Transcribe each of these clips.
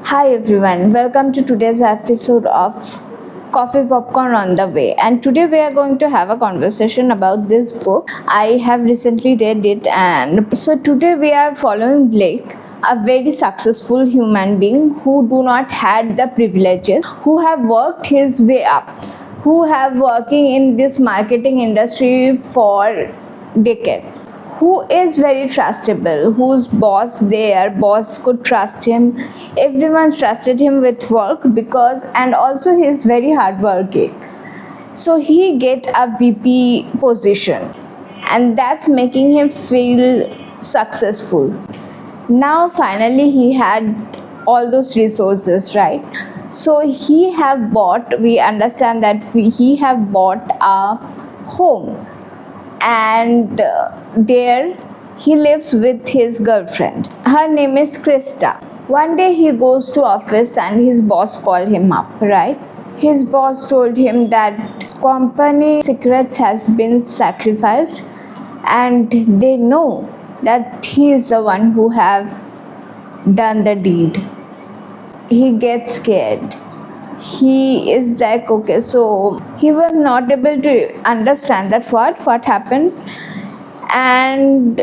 Hi everyone, welcome to today's episode of Coffee Popcorn on the Way. And today we are going to have a conversation about this book. I have recently read it, and so today we are following Blake, a very successful human being who do not had the privileges, who have worked his way up, who have working in this marketing industry for decades, who is very trustable, whose boss could trust him. Everyone trusted him with work because, and also he is very hardworking, so he get a VP position, and that's making him feel successful. Now finally he had all those resources, right? So he have bought, we understand that he have bought a home, and there he lives with his girlfriend. Her name is Krista. One day he goes to office and his boss called him up, right? His boss told him that company secrets has been sacrificed, and they know that he is the one who have done the deed. He gets scared. He is like, okay, so he was not able to understand that what happened, and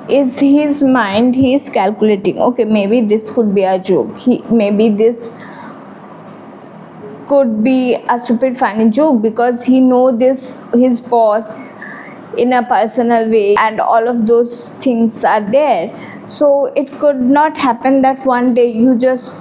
is his mind, he is calculating, okay, maybe this could be a joke, maybe this could be a stupid funny joke, because he know this his boss in a personal way, and all of those things are there. So it could not happen that one day you just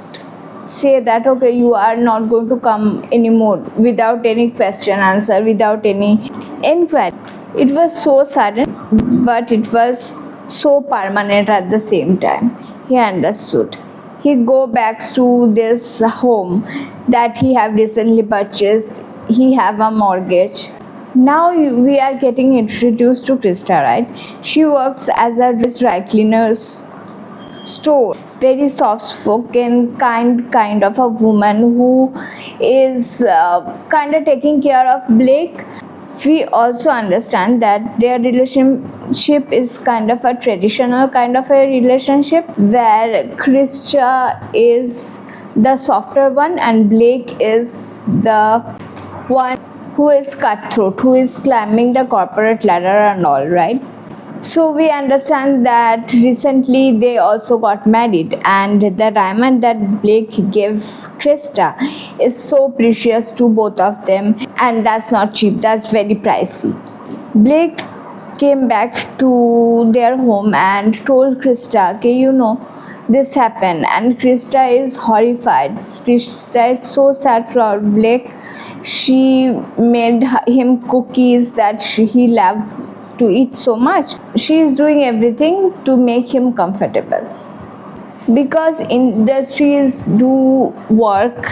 say that, okay, you are not going to come anymore, without any question answer, without any inquiry. It was so sudden, but it was so permanent at the same time. He understood. He go back to this home that he have recently purchased. He have a mortgage. Now we are getting introduced to Krista, right? She works as a dry cleaner's store. Very soft spoken, kind of a woman who is kind of taking care of Blake. We also understand that their relationship is kind of a traditional kind of a relationship, where Krista is the softer one and Blake is the one who is cutthroat, who is climbing the corporate ladder and all, right? So we understand that recently they also got married, and the diamond that Blake gave Krista is so precious to both of them, and that's not cheap, that's very pricey. Blake came back to their home and told Krista, okay, this happened, and Krista is horrified. Krista is so sad for Blake. She made him cookies that he loved to eat so much. She is doing everything to make him comfortable, because industries do work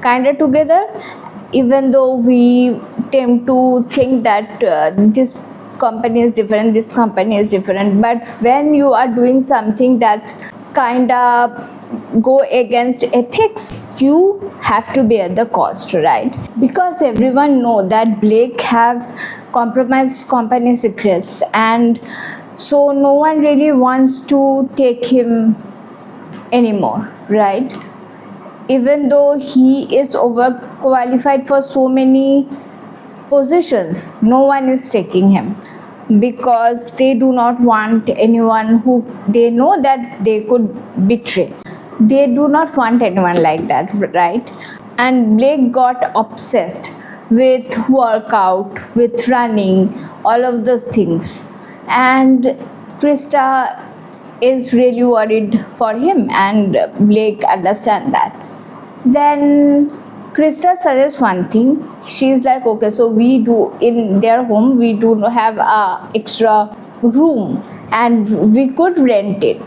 kind of together, even though we tend to think that this company is different, this company is different, but when you are doing something that's kind of go against ethics, you have to bear the cost, right? Because everyone know that Blake have compromised company secrets, and so no one really wants to take him anymore, right? Even though he is overqualified for so many positions, no one is taking him, because they do not want anyone who they know that they could betray. They do not want anyone like that, right? And Blake got obsessed with workout, with running, all of those things, and Krista is really worried for him, and Blake understand that. Then Krista suggests one thing. She's like, okay, so we do in their home, we do have a extra room and we could rent it.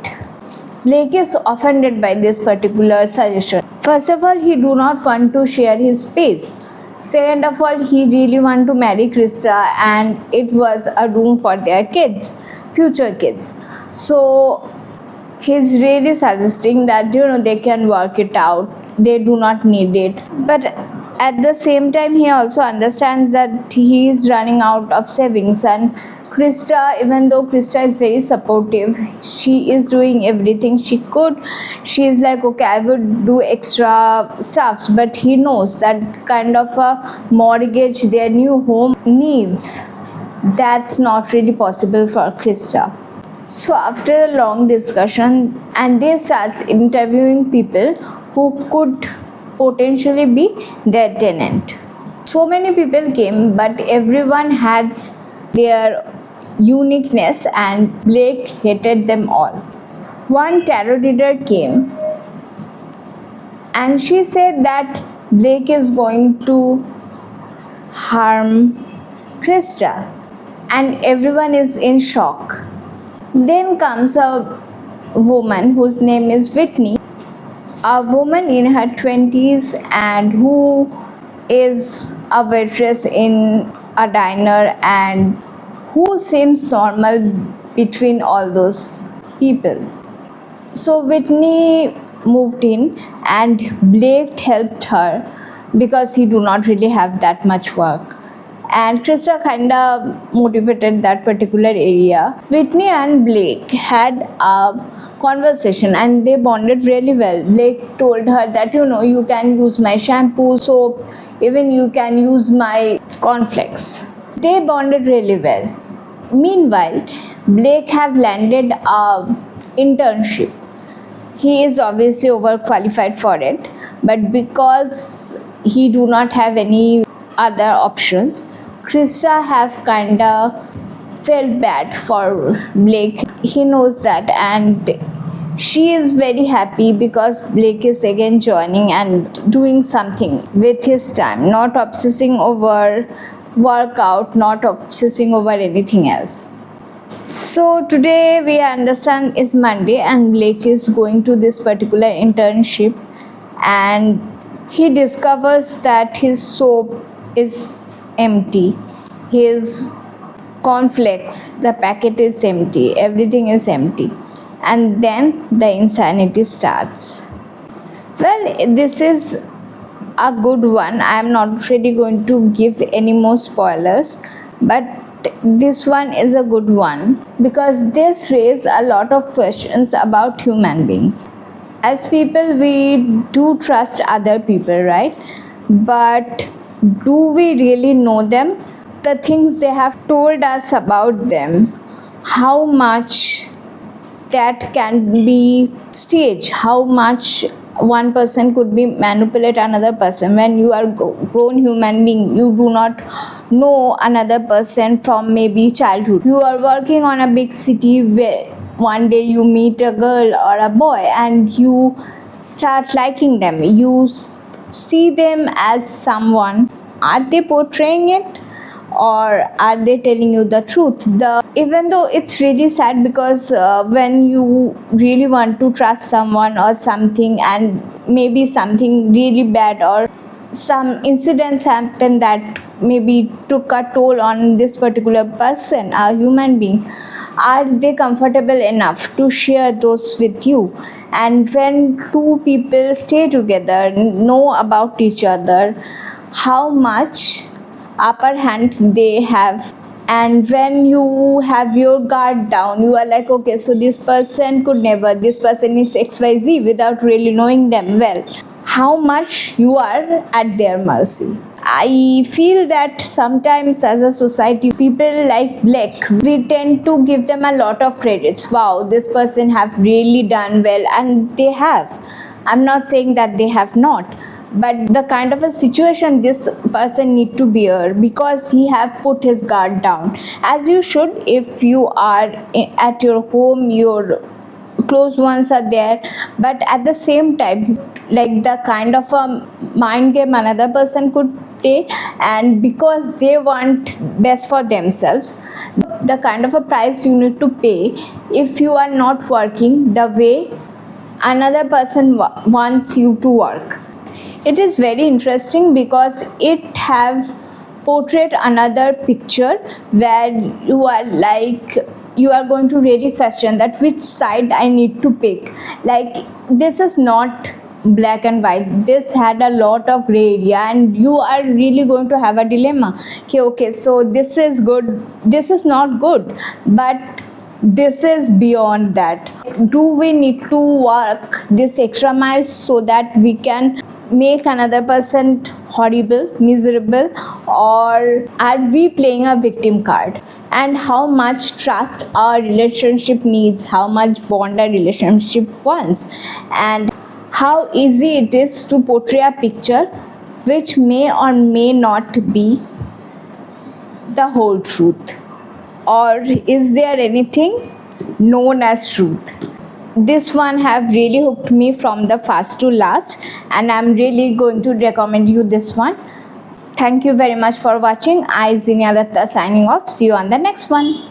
Blake is offended by this particular suggestion. First of all, he do not want to share his space. Second of all, he really want to marry Krista, and it was a room for their kids, future kids. So he's really suggesting that they can work it out, they do not need it. But at the same time, he also understands that he is running out of savings, and Krista, even though Krista is very supportive, she is doing everything she could. She is like, okay, I would do extra stuffs, but he knows that kind of a mortgage their new home needs. That's not really possible for Krista. So after a long discussion, and they starts interviewing people who could potentially be their tenant. So many people came, but everyone had their uniqueness, and Blake hated them all. One tarot reader came and she said that Blake is going to harm Krista, and everyone is in shock. Then comes a woman whose name is Whitney, a woman in her 20s and who is a waitress in a diner and who seems normal between all those people. So Whitney moved in and Blake helped her because he do not really have that much work. And Krista kinda motivated that particular area. Whitney and Blake had a conversation and they bonded really well. Blake told her that you can use my shampoo, soap, even you can use my cornflakes. They bonded really well. Meanwhile, Blake have landed a internship. He is obviously overqualified for it, but because he do not have any other options, Krista have kinda felt bad for Blake. He knows that, and she is very happy because Blake is again joining and doing something with his time, not obsessing over workout, not obsessing over anything else. So today we understand is Monday and Blake is going to this particular internship, and he discovers that his soap is empty, his cornflakes, the packet is empty, everything is empty, and then the insanity starts. Well, this is a good one. I am not really going to give any more spoilers, but this one is a good one because this raises a lot of questions about human beings. As people, we do trust other people, right? But do we really know them? The things they have told us about them, how much that can be staged, how much one person could be manipulate another person. When you are grown human being, you do not know another person from maybe childhood. You are working on a big city where one day you meet a girl or a boy and you start liking them. You see them as someone. Are they portraying it, or are they telling you the truth? Even though it's really sad because when you really want to trust someone or something, and maybe something really bad or some incidents happen that maybe took a toll on this particular person, a human being, are they comfortable enough to share those with you? And when two people stay together, know about each other, how much upper hand they have, and when you have your guard down, you are like, okay, so this person could never, this person is XYZ, without really knowing them well, how much you are at their mercy. I feel that sometimes as a society, people like Blake, we tend to give them a lot of credits. Wow, this person have really done well, and they have. I'm not saying that they have not, but the kind of a situation this person need to bear because he have put his guard down, as you should. If you are at your home, your close ones are there, but at the same time, like the kind of a mind game another person could play, and because they want best for themselves, the kind of a price you need to pay if you are not working the way another person wants you to work. It is very interesting because it have portrayed another picture where you are like, you are going to really question that which side I need to pick. Like, this is not black and white. This had a lot of gray area, and you are really going to have a dilemma. Okay, so this is good, this is not good, but this is beyond that. Do we need to work this extra mile so that we can make another person horrible, miserable, or are we playing a victim card? And how much trust our relationship needs, how much bond a relationship wants, and how easy it is to portray a picture which may or may not be the whole truth. Or is there anything known as truth? This one have really hooked me from the first to last, and I'm really going to recommend you this one. Thank you very much for watching. I, Zinia Datta, signing off. See you on the next one.